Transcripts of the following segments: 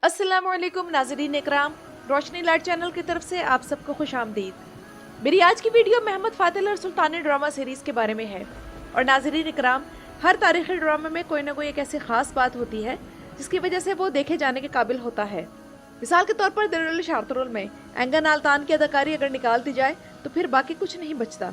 अस्सलामुअलैकुम नाज़रीन इकराम, रोशनी light channel की तरफ से आप सबको खुश आमदीद। मेरी आज की वीडियो मोहम्मद फातिल और सुल्तानी ड्रामा सीरीज़ के बारे में है। और नाज़रीन इकराम, हर तारीख़ी ड्रामे में कोई ना कोई एक ऐसी ख़ास बात होती है जिसकी वजह से वो देखे जाने के काबिल होता है। मिसाल के तौर पर दिल शारतुल में एंगन आल्तान की अदाकारी अगर निकाल दी जाए तो फिर बाकी कुछ नहीं बचता।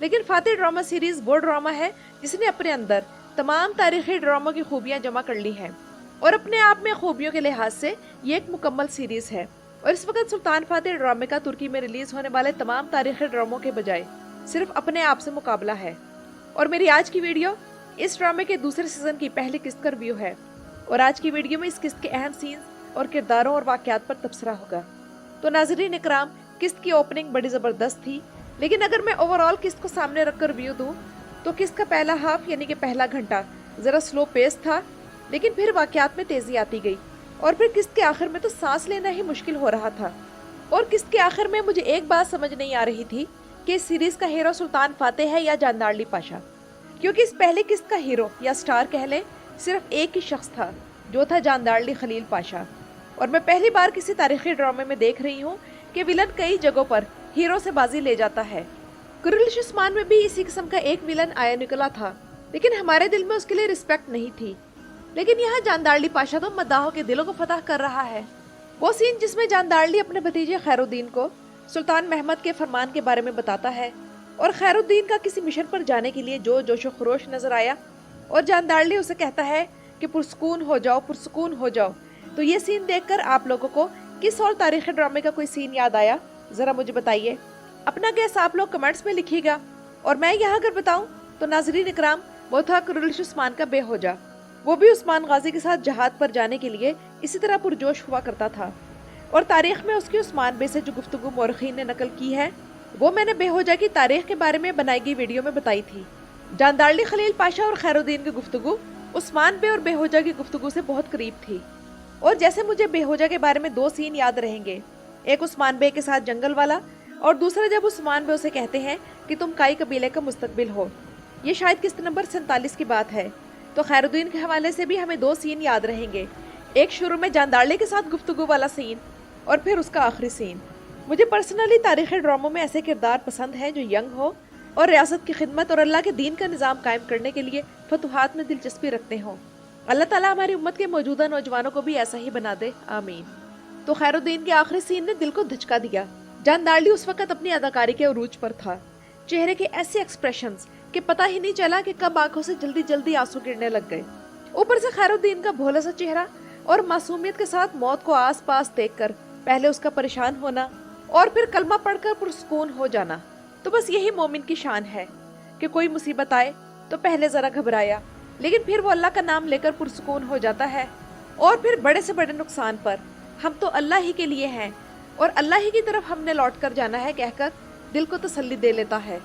लेकिन फातिल ड्रामा सीरीज़ वो ड्रामा है जिसने अपने अंदर तमाम तारीख़ी ड्रामों की खूबियाँ जमा कर ली हैं और अपने आप में खूबियों के लिहाज से ये एक मुकम्मल सीरीज़ है। और इस वक्त सुल्तान फातिल ड्रामे का तुर्की में रिलीज़ होने वाले तमाम तारीख़ी ड्रामों के बजाय सिर्फ अपने आप से मुकाबला है। और मेरी आज की वीडियो इस ड्रामे के दूसरे सीज़न की पहली किस्त का रिव्यू है। और आज की वीडियो में इस किस्त के अहम सीन्स और किरदारों और वाक़यात पर तबसरा होगा। तो नाज़रीन इकराम, किस्त की ओपनिंग बड़ी ज़बरदस्त थी, लेकिन अगर मैं ओवरऑल किस्त को सामने रखकर रिव्यू दूँ तो किस्त का पहला हाफ यानी कि पहला घंटा ज़रा स्लो पेस था, लेकिन फिर वाक़यात में तेज़ी आती गई और फिर किस्त के आखिर में तो सांस लेना ही मुश्किल हो रहा था। और किस्त के आखिर में मुझे एक बात समझ नहीं आ रही थी कि इस सीरीज़ का हीरो सुल्तान फातेह है या जानदारली पाशा, क्योंकि इस पहले किस्त का हीरो या स्टार कह लें सिर्फ एक ही शख्स था, जो था जानदारली खलील पाशा। और मैं पहली बार किसी तारीख़ी ड्रामे में देख रही हूँ कि विलन कई जगहों पर हीरो से बाजी ले जाता है। कुरिश उस्मान में भी इसी किस्म का एक विलन आया निकला था, लेकिन हमारे दिल में उसके लिए रिस्पेक्ट नहीं थी। लेकिन यहाँ जानदारली पाशा तो मद्दाहों के दिलों को फतह कर रहा है। वो सीन जिसमें जानदारली अपने भतीजे खैरुद्दीन को सुल्तान महमद के फरमान के बारे में बताता है और खैरुद्दीन का किसी मिशन पर जाने के लिए जो जोशो खरोश नजर आया और जानदारली उसे कहता है कि पुरसकून हो जाओ, पुरसकून हो जाओ। तो ये सीन देखकर आप लोगों को किस और तारीख़ी ड्रामे का कोई सीन याद आया, ज़रा मुझे बताइए। अपना गैस आप लोग कमेंट्स में लिखिएगा। और मैं यहाँ अगर बताऊँ तो नाज़रीन इकराम, वो था कुरिश उस्मान का बेहोजा। वो भी उस्मान गाजी के साथ जहाद पर जाने के लिए इसी तरह पुरजोश हुआ करता था। और तारीख में उसकी उस्मान बे से जो गुफ्तगू मौरखीन ने नकल की है वो मैंने बेहोजा की तारीख के बारे में बनाई गई वीडियो में बताई थी। जानदारली खलील पाशा और खैरुद्दीन की गुफ्तगू उस्मान बे और बेहोजा की गुफ्तगू से बहुत करीब थी। और जैसे मुझे बेहोजा के बारे में दो सीन याद रहेंगे, एक उस्मान बे के साथ जंगल वाला और दूसरा जब उस्मान बे उसे कहते हैं कि तुम काई कबीले का मुस्तकबिल हो। ये शायद किस्त नंबर 47 की बात है। तो खैरुद्दीन के हवाले से भी हमें दो सीन याद रहेंगे, एक शुरू में जानदारली के साथ गुफ्तगू वाला सीन और फिर उसका आखिरी सीन। मुझे पर्सनली तारीख़ी ड्रामों में ऐसे किरदार पसंद हैं जो यंग हो और रियासत की खिदमत और अल्लाह के दीन का निज़ाम कायम करने के लिए फतुहात में दिलचस्पी रखते हों। अल्लाह ताला हमारी उम्मत के मौजूदा नौजवानों को भी ऐसा ही बना दे, आमीन। तो खैरुद्दीन के आखिरी सीन ने दिल को धचका दिया। जानदारली उस वक्त अपनी अदाकारी के उरूज पर था। चेहरे के ऐसे एक्सप्रेशंस कि पता ही नहीं चला कि कब आंखों से जल्दी जल्दी आंसू गिरने लग गए। ऊपर से खैरुद्दीन का भोला सा चेहरा और मासूमियत के साथ मौत को आस पास देखकर पहले उसका परेशान होना और फिर कलमा पढ़कर पुरसकून हो जाना। तो बस यही मोमिन की शान है कि कोई मुसीबत आए तो पहले जरा घबराया, लेकिन फिर वो अल्लाह का नाम लेकर पुरसकून हो जाता है। और फिर बड़े से बड़े नुकसान पर हम तो अल्लाह ही के लिए हैं और अल्लाह ही की तरफ हमने लौट कर जाना है कहकर दिल को तसल्ली दे लेता है।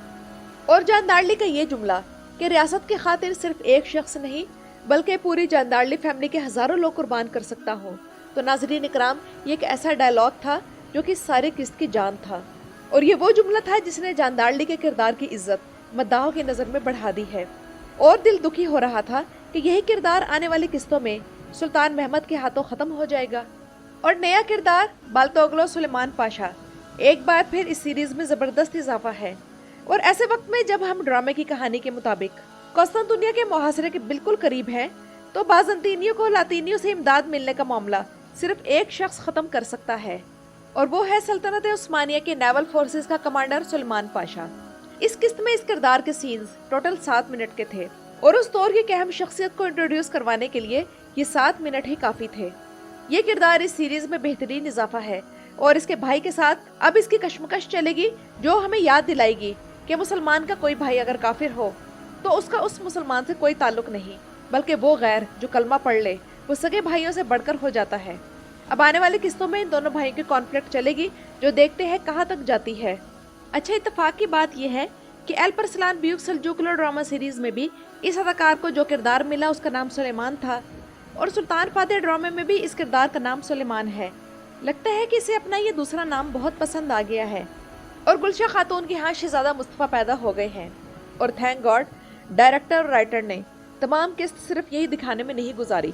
और जानदारली का ये जुमला कि रियासत की खातिर सिर्फ एक शख्स नहीं बल्कि पूरी जानदारली फैमिली के हज़ारों लोग कुर्बान कर सकता हो। तो नाज़रीन इकराम, ये एक ऐसा डायलॉग था जो कि सारी किस्त की जान था। और ये वो जुमला था जिसने जानदारली के किरदार की इज्जत मद्दाहों की नज़र में बढ़ा दी है। और दिल दुखी हो रहा था कि यही किरदार आने वाली किस्तों में सुल्तान महमद के हाथों ख़त्म हो जाएगा और नया किरदार बाल्तोगलो सुलेमान पाशा एक बार फिर इस सीरीज़ में ज़बरदस्त इजाफा है। और ऐसे वक्त में जब हम ड्रामे की कहानी के मुताबिक कॉस्तांतुनिया के मुहासरे के बिल्कुल करीब हैं, तो बाज़ंतीनियों को लातीनियों से इमदाद मिलने का मामला सिर्फ एक शख्स ख़त्म कर सकता है और वो है सल्तनत उस्मानिया के नेवल फोर्सेस का कमांडर सुलेमान पाशा। इस किस्त में इस किरदार के सीन्स टोटल 7 मिनट के थे और उस दौर की एक अहम शख्सियत को इंट्रोड्यूस करवाने के लिए ये 7 मिनट ही काफ़ी थे। ये किरदार इस सीरीज़ में बेहतरीन इजाफा है और इसके भाई के साथ अब इसकी कश्मकश चलेगी जो हमें याद दिलाएगी कि मुसलमान का कोई भाई अगर काफिर हो तो उसका उस मुसलमान से कोई ताल्लुक नहीं, बल्कि वो गैर जो कलमा पढ़ ले वो सगे भाइयों से बढ़कर हो जाता है। अब आने वाली किस्तों में इन दोनों भाइयों की कॉन्फ्लिक्ट चलेगी जो देखते हैं कहाँ तक जाती है। अच्छा, इत्तेफाक की बात यह है कि एल्परसलान ब्यूक सल्जूकुलर ड्रामा सीरीज में भी इस अदाकार को जो किरदार मिला उसका नाम सुलेमान था और सुल्तान फातिह ड्रामे में भी इस किरदार का नाम सुलेमान है। लगता है कि इसे अपना ये दूसरा नाम बहुत पसंद आ गया है। और गुलशा खातून के यहाँ शहजादा मुस्तफ़ा पैदा हो गए हैं और थैंक गॉड डायरेक्टर और राइटर ने तमाम किस्त सिर्फ यही दिखाने में नहीं गुजारी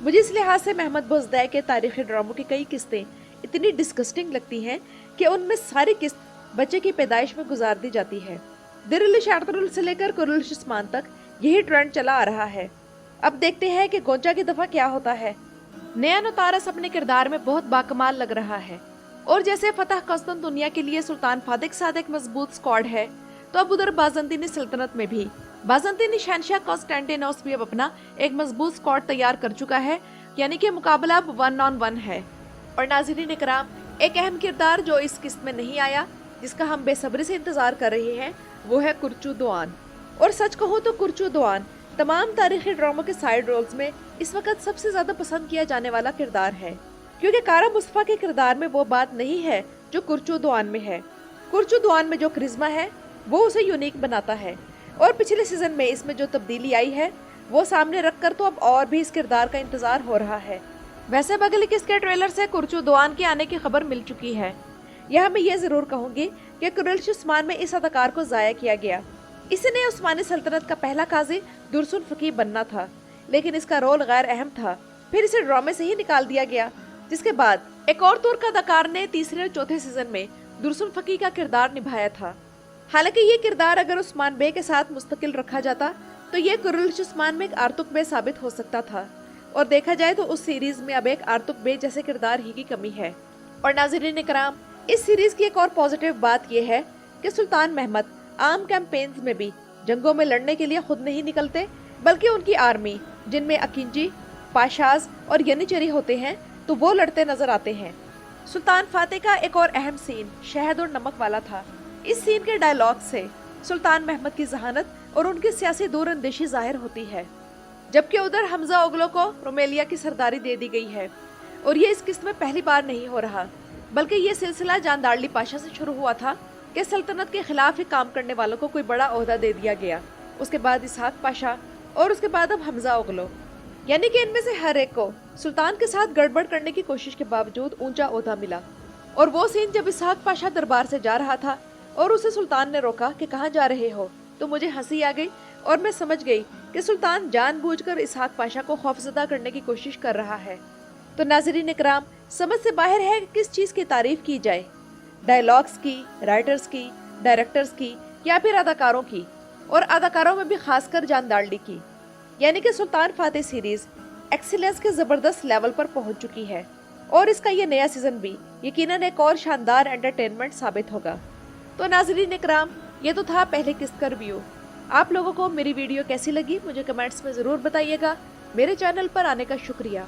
मुझे इस लिहाज से महमद बुज़दाई के तारीखी ड्रामों की कई किस्तें इतनी डिस्गस्टिंग लगती हैं कि उनमें सारी किस्त बच्चे की पैदाइश में गुजार दी जाती है। दिरुल शार्तरुल से लेकर कुरुल शिस्मान तक यही ट्रेंड चला आ रहा है। अब देखते हैं कि गोंचा की दफा क्या होता है। नया नतारस अपने किरदार में बहुत बाकमाल लग रहा है और जैसे फतह कस्तन दुनिया के लिए सुल्तान फातिह के साथ एक मजबूत स्क्वाड है, तो अब उधर बाज़ंतीनी सल्तनत में भी बाज़ंतीनी शहंशाह कॉन्स्टेंटिनोस भी अब अपना एक मजबूत स्क्वाड तैयार कर चुका है, यानी कि मुकाबला अब 1-on-1 है। और नाज़रीन इकराम, एक अहम किरदार जो इस किस्त में नहीं आया, जिसका हम बेसब्री से इंतजार कर रहे हैं, वो है कुर्चू दोआन। और सच कहूँ तो कुर्चू दोआन तमाम तारीखी ड्रामों के साइड रोल्स में इस वक्त सबसे ज्यादा पसंद किया जाने वाला किरदार है, क्योंकि कारा मुस्तफा के किरदार में वो बात नहीं है जो कुर्चू दोआन में है। कुर्चू दोआन में जो करिश्मा है वो उसे यूनिक बनाता है, और पिछले सीजन में इसमें जो तब्दीली आई है वो सामने रखकर तो अब और भी इस किरदार का इंतजार हो रहा है। वैसे बगली किसके ट्रेलर से कुर्चू दोआन के आने की खबर मिल चुकी है। यह मैं ये जरूर कहूंगी कि कुरैश उस्मान में इस अदाकार को जाया किया गया। इसने उस्मानी सल्तनत का पहला काजी दुर्सुन फकीह बनना था, लेकिन इसका रोल गैर अहम था, फिर इसे ड्रामे से ही निकाल दिया गया। जिसके बाद एक और तुर्क अदाकार ने तीसरे और चौथे सीजन में दुर्सुन फकीह का किरदार निभाया था। हालांकि ये किरदार अगर उस्मान बे के साथ मुस्तकिल रखा जाता तो ये कुरैश उस्मान में एक आर्तुक बे साबित हो सकता था, और देखा जाए तो उस सीरीज में अब एक आर्तुक बे जैसे किरदार ही की कमी है। और नाज़रीन इकराम, इस सीरीज की एक और पॉजिटिव बात यह है कि सुल्तान महमद आम कैंपेन्स में भी जंगों में लड़ने के लिए खुद नहीं निकलते, बल्कि उनकी आर्मी, जिनमें अकिंजी, पाशाज और यनिचरी होते हैं, तो वो लड़ते नजर आते हैं। सुल्तान फातिह का एक और अहम सीन शहद और नमक वाला था। इस सीन के डायलॉग से सुल्तान महमद की जहानत और उनकी सियासी दूरअंदेशी जाहिर होती है, जबकि उधर हमजा ओगलो को रोमेलिया की सरदारी दे दी गई है। और ये इस किस्त में पहली बार नहीं हो रहा, बल्कि ये सिलसिला जानदारली पाशा से शुरू हुआ था कि सल्तनत के खिलाफ ही काम करने वालों को कोई बड़ा ओहदा दे दिया गया। उसके बाद इसहाक पाशा और उसके बाद अब हमजा ओगलो, यानी कि इनमें से हर एक को सुल्तान के साथ गड़बड़ करने की कोशिश के बावजूद ऊंचा ओहदा मिला। और वो सीन जब इसहाक पाशा दरबार से जा रहा था और उसे सुल्तान ने रोका कि कहाँ जा रहे हो, तो मुझे हंसी आ गई और मैं समझ गई कि सुल्तान जानबूझकर इसहाक पाशा को खौफजदा करने की कोशिश कर रहा है। तो नाज़रीन इकराम, समझ से बाहर है कि किस चीज़ की तारीफ की जाए, डायलॉग्स की, राइटर्स की, डायरेक्टर्स की, या फिर अदाकारों की, और अदाकारों में भी खासकर जानदारली की। यानी कि सुल्तान फातिह सीरीज एक्सीलेंस के ज़बरदस्त लेवल पर पहुंच चुकी है, और इसका ये नया सीजन भी यकीनन एक और शानदार एंटरटेनमेंट साबित होगा। तो नाज़रीन इकराम, ये तो था पहले किस्त का रिव्यू। आप लोगों को मेरी वीडियो कैसी लगी मुझे कमेंट्स में ज़रूर बताइएगा। मेरे चैनल पर आने का शुक्रिया।